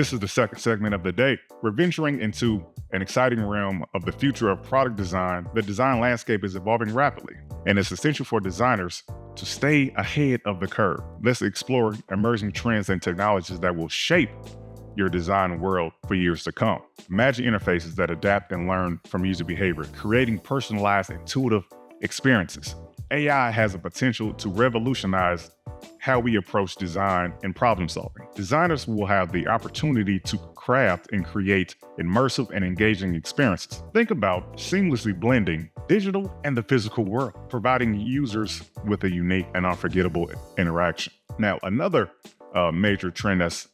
This is the second segment of the day. We're venturing into an exciting realm of the future of product design. The design landscape is evolving rapidly, and it's essential for designers to stay ahead of the curve. Let's explore emerging trends and technologies that will shape your design world for years to come. Imagine interfaces that adapt and learn from user behavior, creating personalized, intuitive experiences. AI has the potential to revolutionize how we approach design and problem solving. Designers will have the opportunity to craft and create immersive and engaging experiences. Think about seamlessly blending digital and the physical world, providing users with a unique and unforgettable interaction. Now, another major trend that's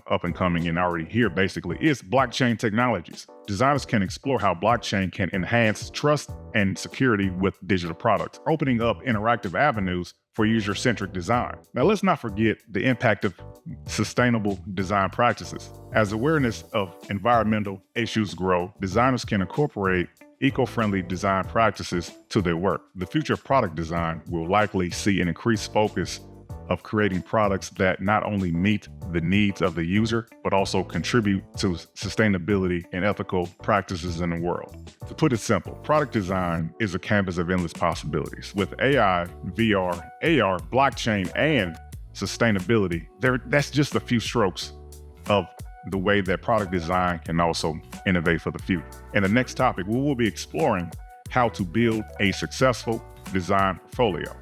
up and coming and already here basically is blockchain technologies. Designers can explore how blockchain can enhance trust and security with digital products, opening up interactive avenues for user-centric design. Now, let's not forget the impact of sustainable design practices. As awareness of environmental issues grow, designers can incorporate eco-friendly design practices to their work. The future of product design will likely see an increased focus of creating products that not only meet the needs of the user, but also contribute to sustainability and ethical practices in the world. To put it simple, product design is a canvas of endless possibilities. With AI, VR, AR, blockchain, and sustainability, that's just a few strokes of the way that product design can also innovate for the future. In the next topic, we will be exploring how to build a successful design portfolio.